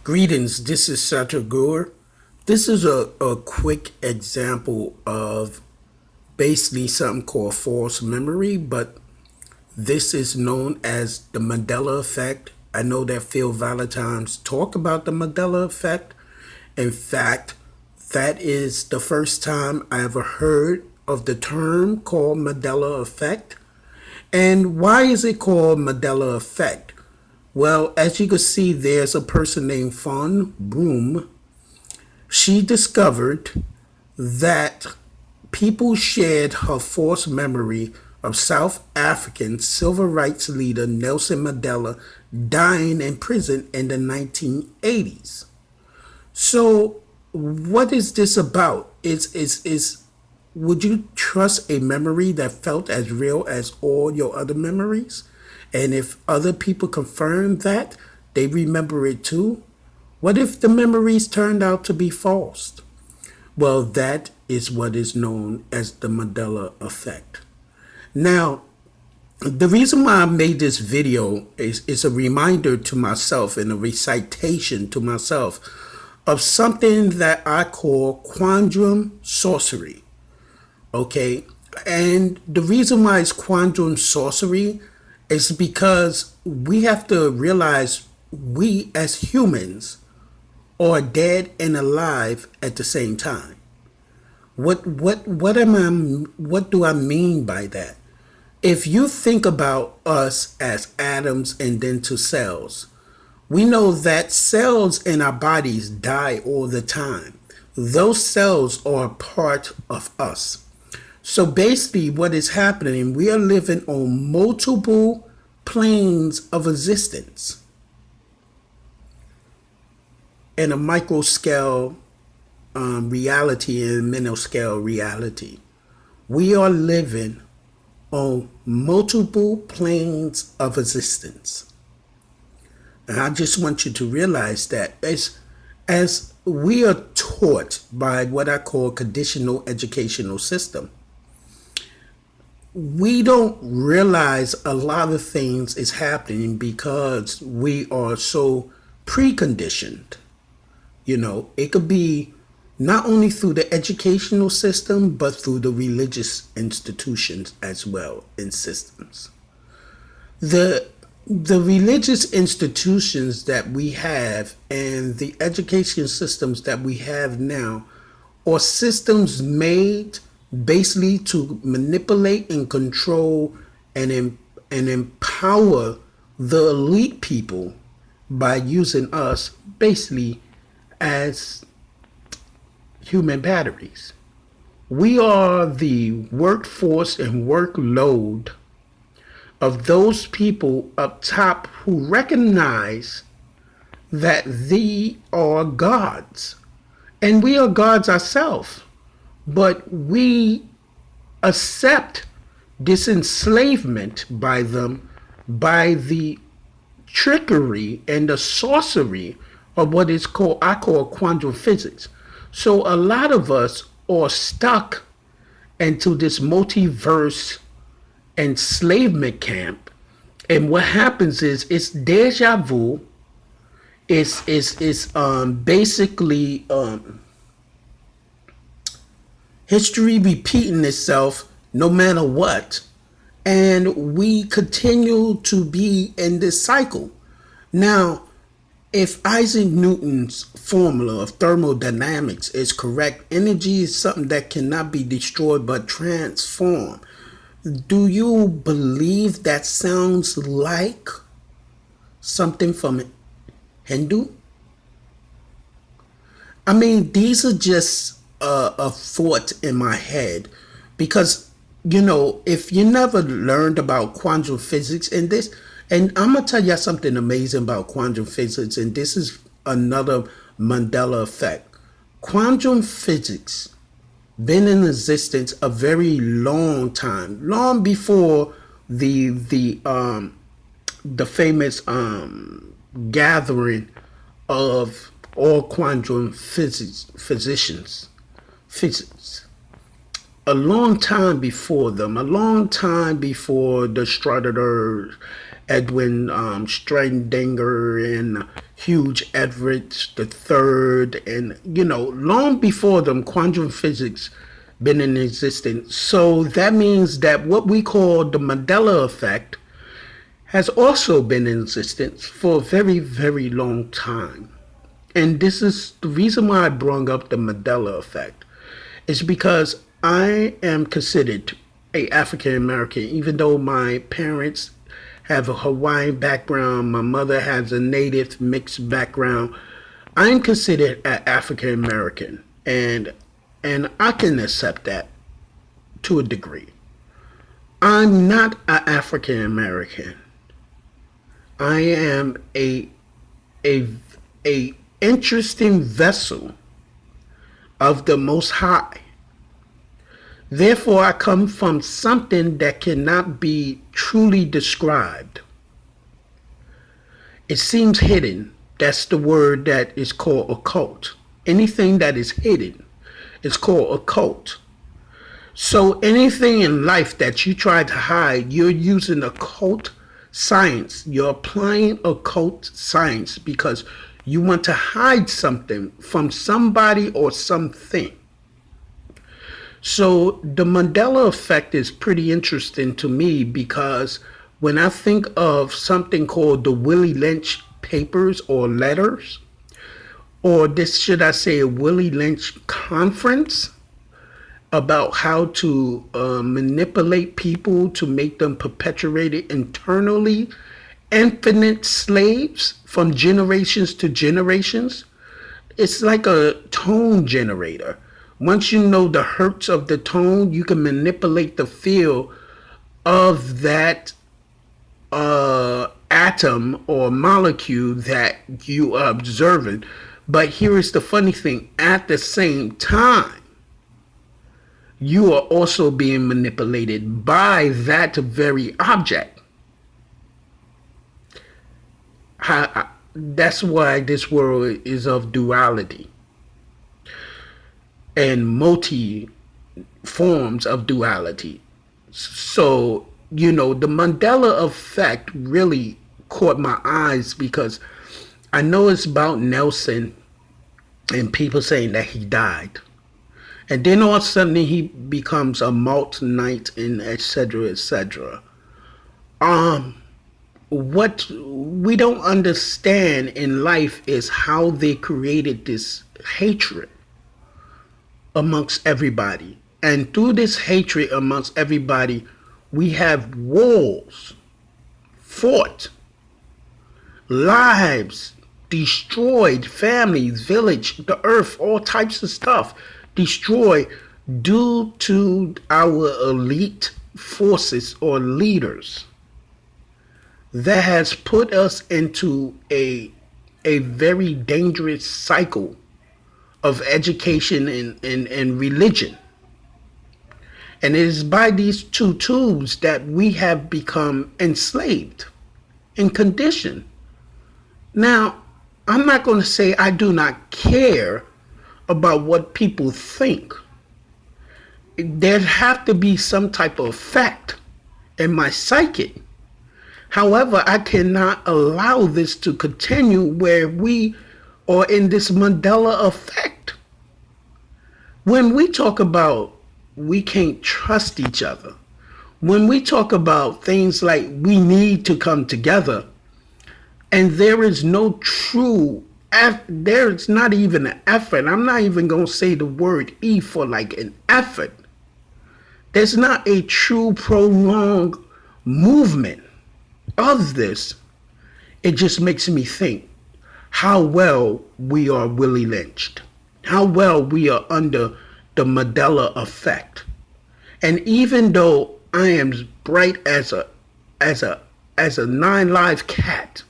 Greetings, this is Satyaguru. This is a quick example of basically something called false memory, but this is known as the Mandela effect. I know that Phil Valentine's talk about the Mandela effect. In fact, that is the first time I ever heard of the term called Mandela effect. And why is it called Mandela effect? Well, as you can see, there's a person named Fawn Broom. She discovered that people shared her false memory of South African civil rights leader Nelson Mandela dying in prison in the 1980s. So, what is this about? Is would you trust a memory that felt as real as all your other memories? And if other people confirm that, they remember it too? What if the memories turned out to be false? Well, that is what is known as the Mandela effect. Now, the reason why I made this video is a reminder to myself and a recitation to myself of something that I call quantum sorcery. Okay? And the reason why it's quantum sorcery is because we have to realize we as humans are dead and alive at the same time. What do I mean by that? If you think about us as atoms and then to cells, we know that cells in our bodies die all the time. Those cells are a part of us. So basically, what is happening, we are living on multiple planes of existence in a micro scale reality and minute scale reality. We are living on multiple planes of existence. And I just want you to realize that as we are taught by what I call conditional educational system, we don't realize a lot of things is happening because we are so preconditioned. It could be not only through the educational system, but through the religious institutions as well in systems. The religious institutions that we have and the education systems that we have now are systems made basically to manipulate and control and empower the elite people by using us basically as human batteries. We are the workforce and workload of those people up top who recognize that they are gods. And we are gods ourselves. But we accept this enslavement by them by the trickery and the sorcery of what is called, I call quantum physics. So a lot of us are stuck into this multiverse enslavement camp. And what happens is it's deja vu. It's basically history repeating itself no matter what. And we continue to be in this cycle. Now, if Isaac Newton's formula of thermodynamics is correct, energy is something that cannot be destroyed but transformed. Do you believe that sounds like something from Hindu? I mean, these are just a thought in my head because, if you never learned about quantum physics and this, and I'm going to tell you something amazing about quantum physics, and this is another Mandela effect. Quantum physics been in existence a very long time, long before the famous gathering of all quantum physics. a long time before them, a long time before the Strutter, Edwin Strendinger, and Hugh Everett the third, and long before them, quantum physics been in existence. So that means that what we call the Mandela effect has also been in existence for a very, very long time. And this is the reason why I brought up the Mandela effect, is because I am considered a African American, even though my parents have a Hawaiian background, my mother has a native mixed background. I'm considered an African American, and I can accept that to a degree. I'm not an African American. I am a a interesting vessel of the Most High. Therefore, I come from something that cannot be truly described. It seems hidden. That's the word that is called occult. Anything that is hidden is called occult. So anything in life that you try to hide, you're using occult science. You're applying occult science because you want to hide something from somebody or something. So the Mandela effect is pretty interesting to me because when I think of something called the Willie Lynch papers or letters, or this, should I say, a Willie Lynch conference about how to manipulate people to make them perpetuated internally, infinite slaves from generations to generations. It's like a tone generator. Once you know the hertz of the tone, you can manipulate the feel of that atom or molecule that you are observing. But here is the funny thing. At the same time, you are also being manipulated by that very object. That's why this world is of duality and multi forms of duality. So, the Mandela effect really caught my eyes because I know it's about Nelson and people saying that he died. And then all of a sudden he becomes a malt knight and etc. etc. What we don't understand in life is how they created this hatred amongst everybody. And through this hatred amongst everybody, we have wars fought, lives destroyed, families, village, the earth, all types of stuff destroyed due to our elite forces or leaders that has put us into a very dangerous cycle of education and religion. And it is by these two tools that we have become enslaved and conditioned. Now, I'm not going to say I do not care about what people think. There have to be some type of effect in my psyche. However, I cannot allow this to continue where we are in this Mandela effect. When we talk about we can't trust each other, when we talk about things like we need to come together, and there is no true, there's not even an effort. I'm not even going to say the word E for like an effort. There's not a true prolonged movement of this. It just makes me think how well we are Willie lynched, how well we are under the Mandela effect. And even though I am bright as a 9 live cat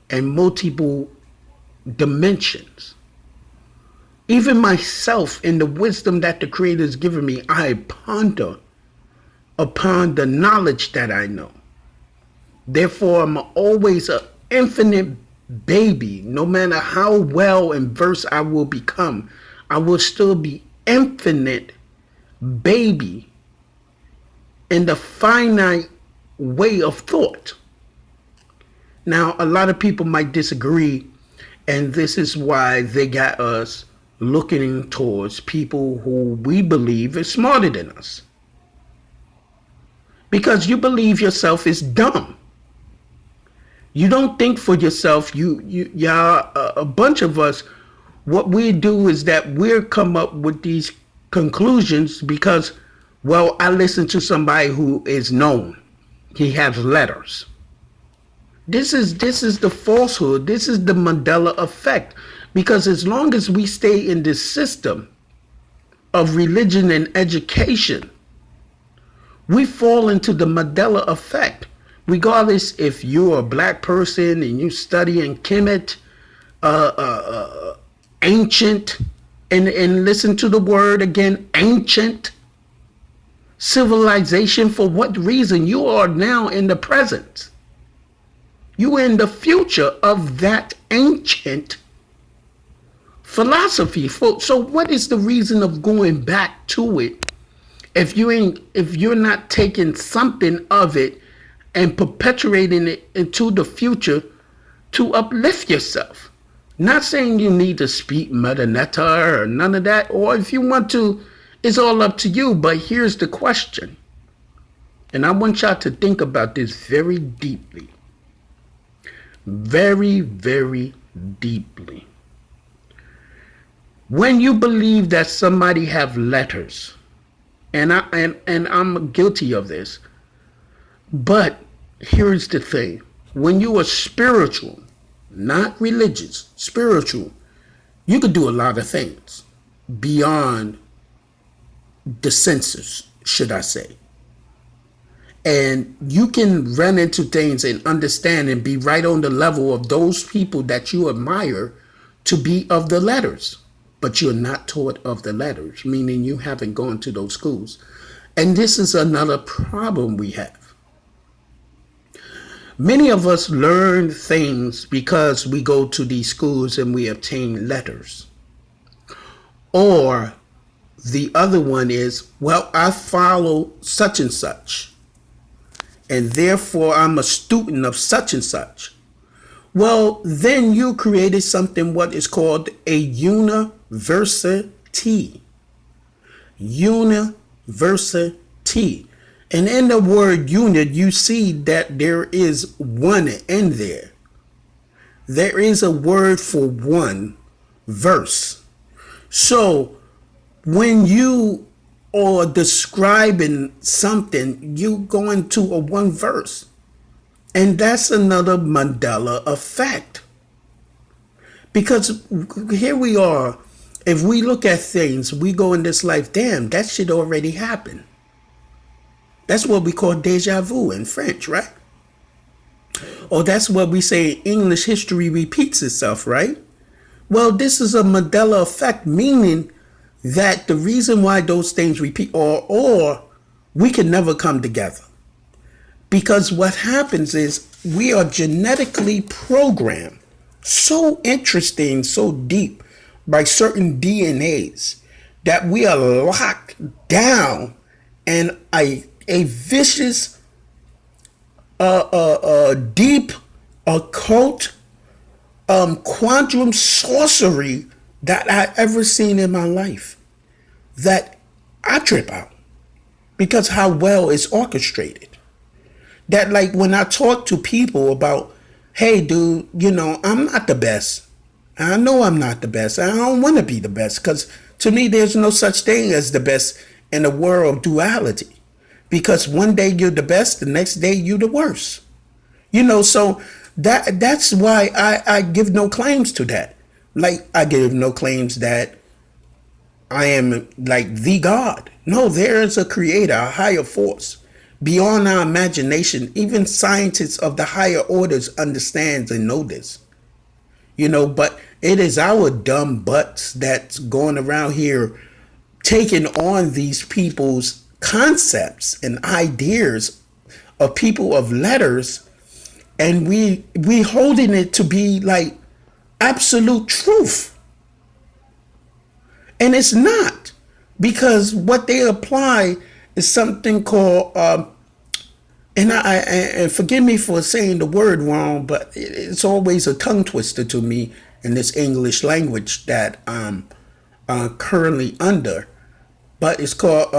and multiple dimensions, even myself in the wisdom that the Creator has given me, I ponder upon the knowledge that I know. Therefore, I'm always an infinite baby. No matter how well and versed I will become, I will still be infinite baby in the finite way of thought. Now, a lot of people might disagree, and this is why they got us looking towards people who we believe is smarter than us. Because you believe yourself is dumb. You don't think for yourself. Y'all, a bunch of us, what we do is that we're come up with these conclusions because, well, I listen to somebody who is known. He has letters. This is the falsehood. This is the Mandela effect. Because as long as we stay in this system of religion and education, we fall into the Mandela effect. Regardless if you're a black person and you study in Kemet, ancient, and listen to the word again, ancient civilization, for what reason? You are now in the present. You are in the future of that ancient philosophy. So what is the reason of going back to it if you're not taking something of it and perpetuating it into the future to uplift yourself? Not saying you need to speak Mother Netta or none of that, or if you want to, it's all up to you. But here's the question, and I want y'all to think about this very deeply. Very, very deeply. When you believe that somebody have letters, and I'm guilty of this, but here's the thing. When you are spiritual, not religious, spiritual, you could do a lot of things beyond the senses, should I say. And you can run into things and understand and be right on the level of those people that you admire to be of the letters. But you're not taught of the letters, meaning you haven't gone to those schools. And this is another problem we have. Many of us learn things because we go to these schools and we obtain letters. Or the other one is, well, I follow such and such, and therefore I'm a student of such and such. Well, then you created something what is called a university. University. And in the word unit, you see that there is one in there. There is a word for one, verse. So when you are describing something, you go into a one verse. And that's another Mandela effect. Because here we are, if we look at things, we go in this life, damn, that shit already happened. That's what we call deja vu in French, right? Or that's what we say English history repeats itself, right? Well, this is a Mandela effect, meaning that the reason why those things repeat, or we can never come together. Because what happens is we are genetically programmed, so interesting, so deep by certain DNAs that we are locked down in a vicious, deep, occult, quantum sorcery that I ever seen in my life, that I trip out because how well it's orchestrated. That, like, when I talk to people about, hey, dude, I'm not the best. I know I'm not the best. I don't want to be the best, because to me, there's no such thing as the best in a world of duality. Because one day you're the best, the next day you're the worst. So that's why I give no claims to that. Like, I give no claims that I am like the God. No, there is a creator, a higher force beyond our imagination. Even scientists of the higher orders understands and know this. But it is our dumb butts that's going around here taking on these people's concepts and ideas of people of letters, and we holding it to be like absolute truth. And it's not. because what they apply is something called and forgive me for saying the word wrong, but it's always a tongue twister to me in this English language that I'm currently under. But it's called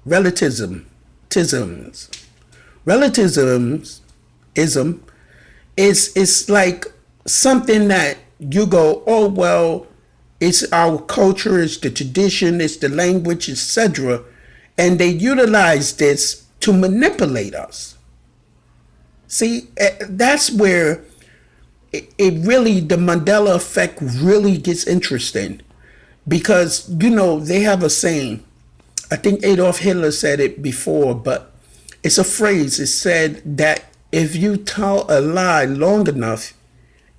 relativism. Relativism is like something that you go, oh well, it's our culture, it's the tradition, it's the language, etc. And they utilize this to manipulate us. See, that's where it really, the Mandela effect really gets interesting. Because, they have a saying, I think Adolf Hitler said it before, but it's a phrase. It said that if you tell a lie long enough,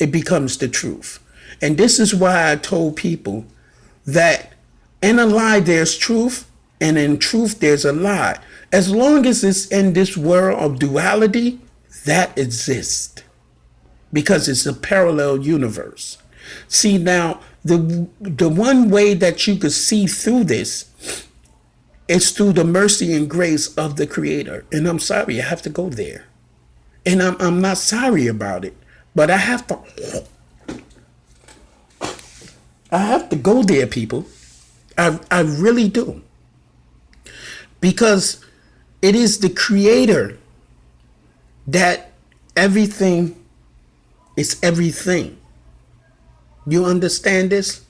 it becomes the truth. And this is why I told people that in a lie there's truth, and in truth there's a lie. As long as it's in this world of duality, that exists. Because it's a parallel universe. See, now, the one way that you could see through this is through the mercy and grace of the Creator. And I'm sorry, I have to go there. And I'm not sorry about it, but I have to go there, people. I really do. Because it is the Creator that everything is everything. You understand this?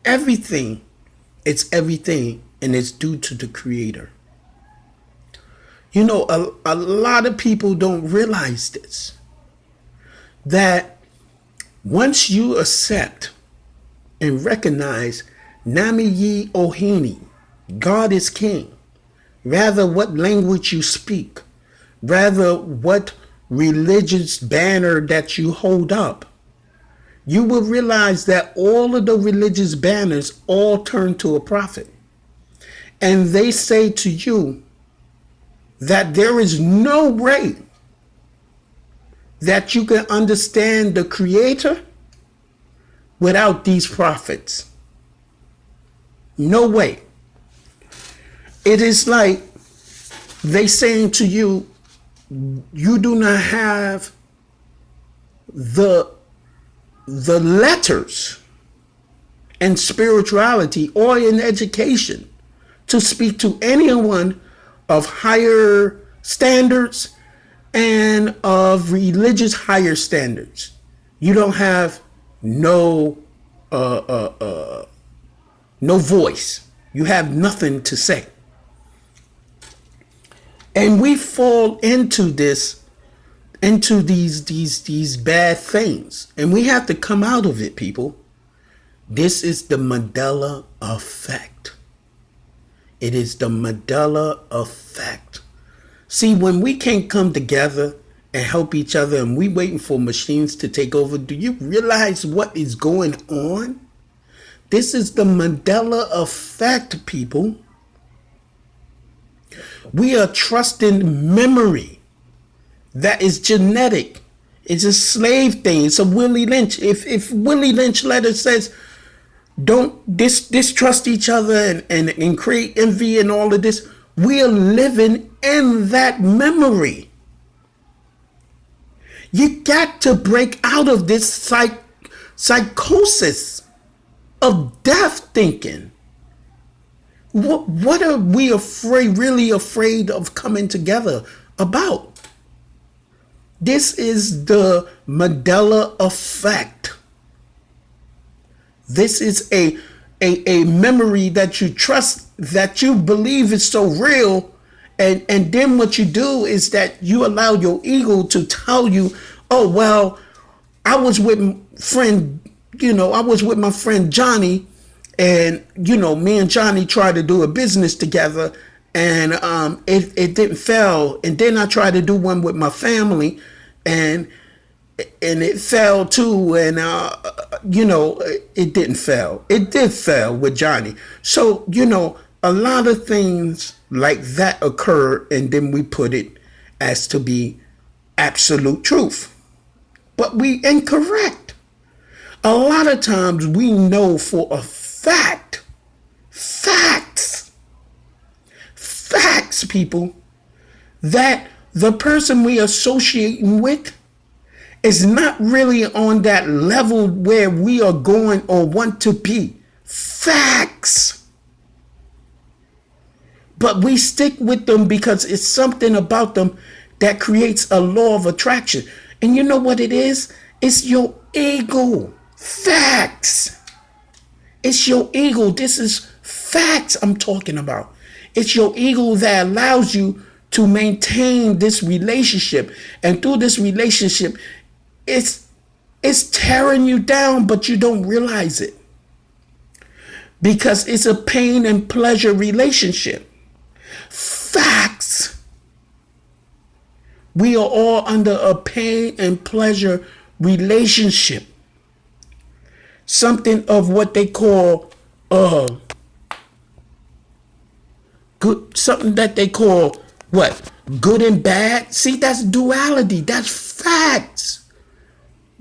Everything, it's everything, and it's due to the Creator. A lot of people don't realize this. That once you accept and recognize Nami Yi Ohini, God is King, rather what language you speak, rather what religious banner that you hold up, you will realize that all of the religious banners all turn to a prophet. And they say to you that there is no way that you can understand the Creator without these prophets. No way. It is like they saying to you, you do not have the letters and spirituality or in education to speak to anyone of higher standards and of religious higher standards. You don't have no voice. You have nothing to say. And we fall into these bad things. And we have to come out of it, people. This is the Mandela effect. It is the Mandela effect. See, when we can't come together and help each other and we waiting for machines to take over, do you realize what is going on? This is the Mandela effect, people. We are trusting memory that is genetic. It's a slave thing. It's a Willie Lynch. If Willie Lynch letter says, don't distrust each other and create envy and all of this, we are living in that memory. You got to break out of this psychosis of death thinking. What are we really afraid of coming together about? This is the Mandela effect. This is a memory that you trust, that you believe is so real. And then what you do is that you allow your ego to tell you, oh, well, I was with my friend Johnny, and, me and Johnny tried to do a business together, and it didn't fail. And then I tried to do one with my family, and it fell too. And, it didn't fail. It did fail with Johnny. So, a lot of things like that occur, and then we put it as to be absolute truth. But we incorrect. A lot of times we know for a fact people, that the person we associating with is not really on that level where we are going or want to be. Facts. But we stick with them because it's something about them that creates a law of attraction. And you know what it is? It's your ego. Facts. It's your ego. This is facts I'm talking about. It's your ego that allows you to maintain this relationship. And through this relationship, it's tearing you down, but you don't realize it. Because it's a pain and pleasure relationship. Facts. We are all under a pain and pleasure relationship. Something of what they call good, something that they call what? Good and bad. See, that's duality. That's facts.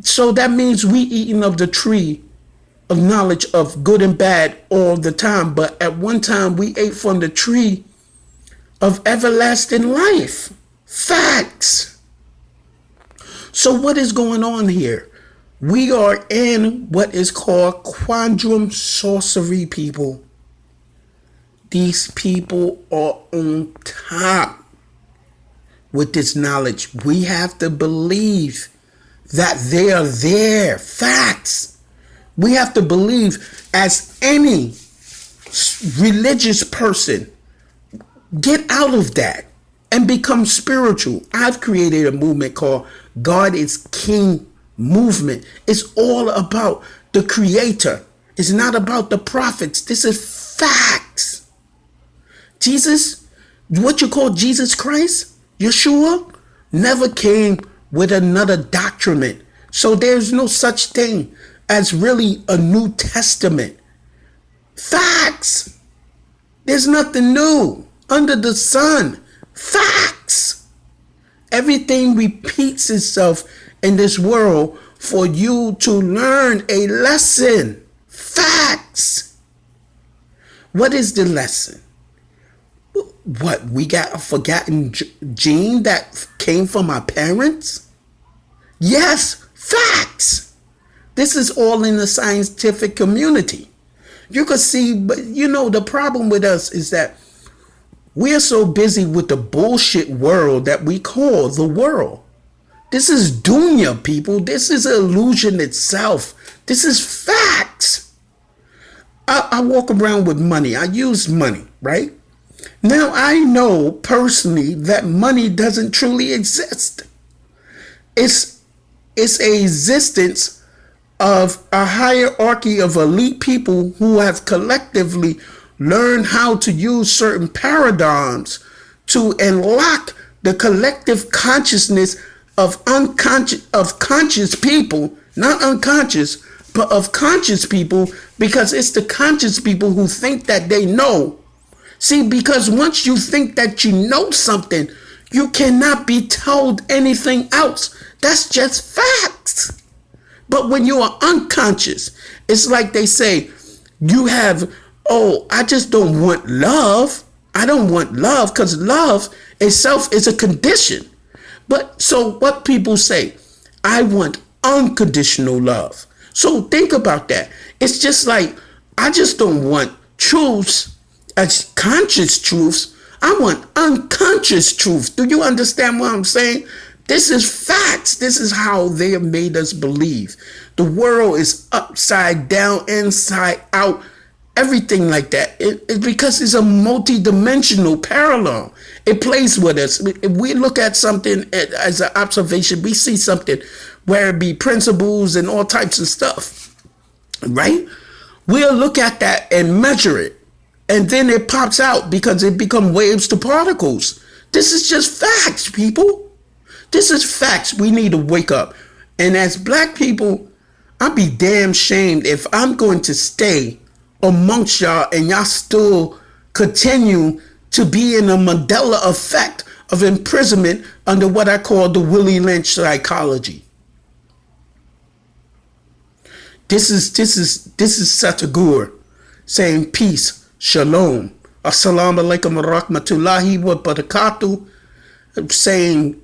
So that means we eating of the tree of knowledge of good and bad all the time. But at one time we ate from the tree of everlasting life. Facts. So what is going on here? We are in what is called quantum sorcery, people. These people are on top with this knowledge. We have to believe that they are there. Facts. We have to believe, as any religious person, get out of that and become spiritual. I've created a movement called God is King movement. It's all about the creator. It's not about the prophets. This is facts. Jesus, what you call Jesus Christ, Yeshua, never came with another doctrine. So there's no such thing as really a New Testament. Facts. There's nothing new under the sun. Facts. Everything repeats itself in this world for you to learn a lesson. Facts. What is the lesson? What, we got a forgotten gene that came from our parents? Yes, facts. This is all in the scientific community. You can see, but you know, the problem with us is that we're so busy with the bullshit world that we call the world. This is dunya, people. This is illusion itself. This is facts. I walk around with money. I use money, right? Now I know personally that money doesn't truly exist. It's a existence of a hierarchy of elite people who have collectively learned how to use certain paradigms to unlock the collective consciousness of conscious people, not unconscious, but of conscious people, because it's the conscious people who think that they know. See, because once you think that you know something, you cannot be told anything else. That's just facts. But when you are unconscious, it's like they say, you have, oh, I just don't want love. I don't want love because love itself is a condition. But so what people say, I want unconditional love. So think about that. It's just like, I just don't want truths as conscious truths. I want unconscious truth. Do you understand what I'm saying? This is facts. This is how they have made us believe. The world is upside down, inside out, everything like that. It's because it's a multi-dimensional parallel. It plays with us. If we look at something as an observation, we see something where it be principles and all types of stuff, right? We'll look at that and measure it. And then it pops out because it becomes waves to particles. This is just facts, people. This is facts. We need to wake up. And as black people, I'd be damn shamed if I'm going to stay amongst y'all and y'all still continue to be in a Mandela effect of imprisonment under what I call the Willie lynch psychology. This is Satagur saying peace, shalom, Assalamu alaikum wa rahmatullahi wa barakatuh. Saying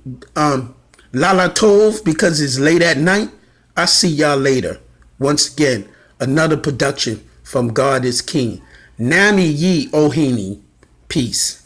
Lala Tov because it's late at night. I see y'all later. Once again, another production from God is King. Nami Yi Ohini. Peace.